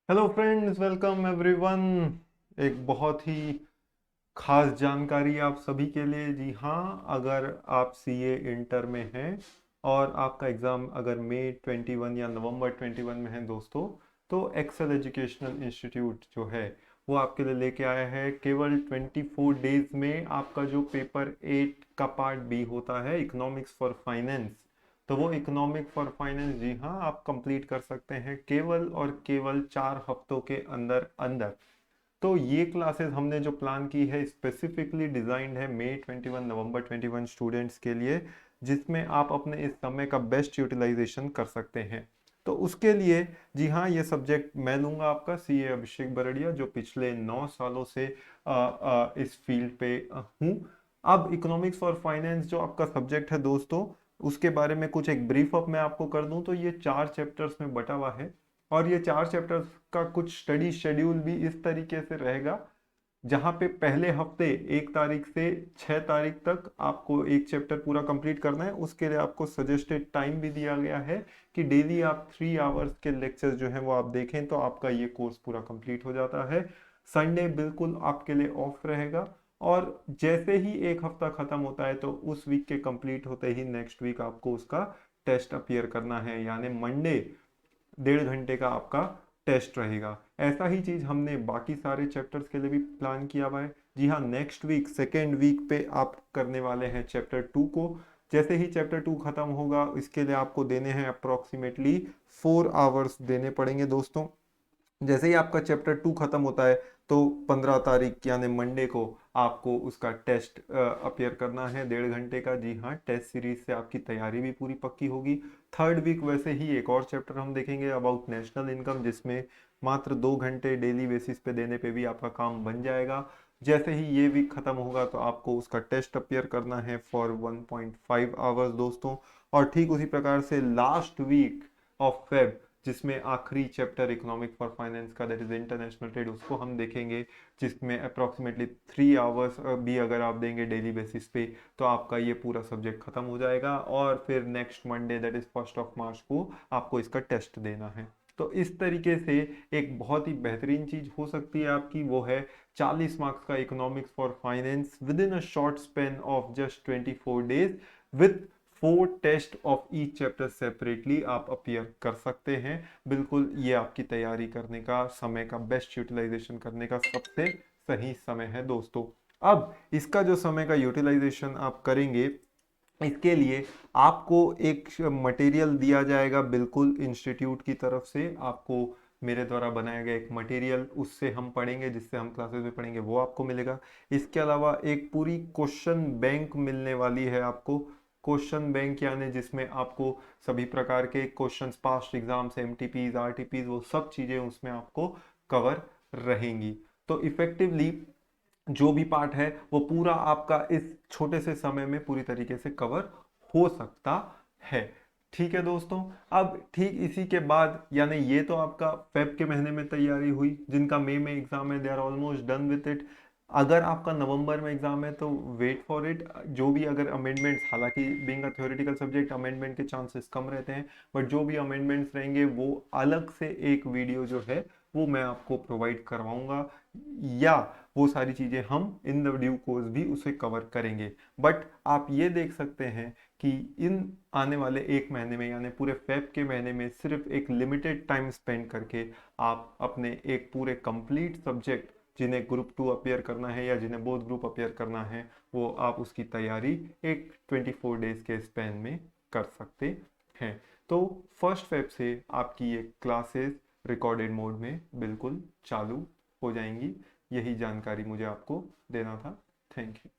Hello friends, welcome everyone. एक बहुत ही खास जानकारी आप सभी के लिए। जी हाँ, अगर आप सीए इंटर में हैं और आपका एग्ज़ाम अगर मई 21 या नवंबर 21 में है दोस्तों, तो एक्सेल एजुकेशनल इंस्टीट्यूट जो है वो आपके लिए लेके आया है केवल 24 डेज में आपका जो पेपर 8 का पार्ट बी होता है, इकोनॉमिक्स फॉर फाइनेंस। तो वो इकोनॉमिक फॉर फाइनेंस, जी हाँ, आप कंप्लीट कर सकते हैं केवल और केवल 4 हफ्तों के अंदर अंदर। तो ये क्लासेस हमने जो प्लान की है स्पेसिफिकली डिजाइंड है मई 21 नवंबर 21 स्टूडेंट्स के लिए, जिसमें आप अपने इस समय का बेस्ट यूटिलाइजेशन कर सकते हैं। तो उसके लिए जी हाँ, ये सब्जेक्ट मैं लूँगा आपका सीए अभिषेक बरड़िया, जो पिछले 9 सालों से इस फील्ड पे हूँ। अब इकोनॉमिक्स फॉर फाइनेंस जो आपका सब्जेक्ट है दोस्तों, उसके बारे में कुछ एक ब्रीफ अप मैं आपको कर दूं तो ये 4 चैप्टर्स में बटा हुआ है। और ये 4 चैप्टर्स का कुछ स्टडी शेड्यूल भी इस तरीके से रहेगा, जहाँ पे पहले हफ्ते 1 तारीख से 6 तारीख तक आपको एक चैप्टर पूरा कंप्लीट करना है। उसके लिए आपको सजेस्टेड टाइम भी दिया गया है कि डेली आप 3 आवर्स के लेक्चर्स जो हैं वो आप देखें तो आपका ये कोर्स पूरा कंप्लीट हो जाता है। संडे बिल्कुल आपके लिए ऑफ रहेगा। और जैसे ही एक हफ्ता खत्म होता है तो उस वीक के कंप्लीट होते ही नेक्स्ट वीक आपको उसका टेस्ट अपियर करना है, यानी मंडे 1.5 घंटे का आपका टेस्ट रहेगा। ऐसा ही चीज हमने बाकी सारे चैप्टर्स के लिए भी प्लान किया हुआ है। जी हाँ, नेक्स्ट वीक सेकेंड वीक पे आप करने वाले हैं चैप्टर 2 को। जैसे ही चैप्टर 2 खत्म होगा, इसके लिए आपको देने हैं अप्रोक्सीमेटली 4 आवर्स देने पड़ेंगे दोस्तों। जैसे ही आपका चैप्टर 2 खत्म होता है तो 15 तारीख यानी मंडे को आपको उसका टेस्ट अपियर करना है 1.5 घंटे का। जी हाँ, टेस्ट सीरीज से आपकी तैयारी भी पूरी पक्की होगी। थर्ड वीक वैसे ही एक और चैप्टर हम देखेंगे अबाउट नेशनल इनकम, जिसमें मात्र 2 घंटे डेली बेसिस पे देने पे भी आपका काम बन जाएगा। जैसे ही ये वीक खत्म होगा तो आपको उसका टेस्ट अपियर करना है फॉर 1.5 आवर्स दोस्तों। और ठीक उसी प्रकार से लास्ट वीक ऑफ फेब, जिसमें आखिरी चैप्टर इकोनॉमिक फॉर फाइनेंस का दैट इज इंटरनेशनल ट्रेड, उसको हम देखेंगे, जिसमें अप्रोक्सीमेटली 3 आवर्स भी अगर आप देंगे डेली बेसिस पे तो आपका ये पूरा सब्जेक्ट खत्म हो जाएगा। और फिर नेक्स्ट मंडे दैट इज 1 मार्च को आपको इसका टेस्ट देना है। तो इस तरीके से एक बहुत ही बेहतरीन चीज हो सकती है आपकी, वो है 40 मार्क्स का economics for finance within a short span of just 24 days with 4 test of each chapter separately आप अपियर कर सकते हैं। बिल्कुल ये आपकी तैयारी करने का समय का बेस्ट यूटिलाइजेशन करने का सबसे सही समय है दोस्तों। अब इसका जो समय का यूटिलाइजेशन आप करेंगे, इसके लिए आपको एक मटेरियल दिया जाएगा बिल्कुल इंस्टीट्यूट की तरफ से। आपको मेरे द्वारा बनाया गया एक मटेरियल, उससे हम पढ़ेंगे, जिससे हम क्लासेस में पढ़ेंगे, वो आपको मिलेगा। इसके अलावा एक पूरी क्वेश्चन बैंक मिलने वाली है आपको। क्वेश्चन बैंक यानी जिसमें आपको सभी प्रकार के क्वेश्चंस, पास्ट एग्जाम्स, एमटीपीज, आरटीपीज, वो सब चीज़ें उसमें आपको कवर रहेंगी। तो इफेक्टिवली जो भी पार्ट है वो पूरा आपका इस छोटे से समय में पूरी तरीके से कवर हो सकता है। ठीक है दोस्तों। अब ठीक इसी के बाद, यानी ये तो आपका फेब के महीने में तैयारी हुई, जिनका मई में एग्जाम है they are almost done with it. अगर आपका नवंबर में एग्जाम है तो वेट फॉर इट। जो भी अगर अमेंडमेंट्स, हालांकि being a theoretical subject amendment के चांसेस कम रहते हैं, बट जो भी अमेंडमेंट्स रहेंगे वो अलग से एक वीडियो जो है वो मैं आपको प्रोवाइड करवाऊंगा, या वो सारी चीज़ें हम इन द ड्यू कोर्स भी उसे कवर करेंगे। बट आप ये देख सकते हैं कि इन आने वाले एक महीने में, यानी पूरे फेब के महीने में, सिर्फ एक लिमिटेड टाइम स्पेंड करके आप अपने एक पूरे कंप्लीट सब्जेक्ट, जिन्हें ग्रुप 2 अपेयर करना है या जिन्हें बोथ ग्रुप अपेयर करना है, वो आप उसकी तैयारी एक 24 डेज के स्पेन में कर सकते हैं। तो 1 फेब से आपकी ये क्लासेस रिकॉर्डेड मोड में बिल्कुल चालू हो जाएंगी। यही जानकारी मुझे आपको देना था। Thank you.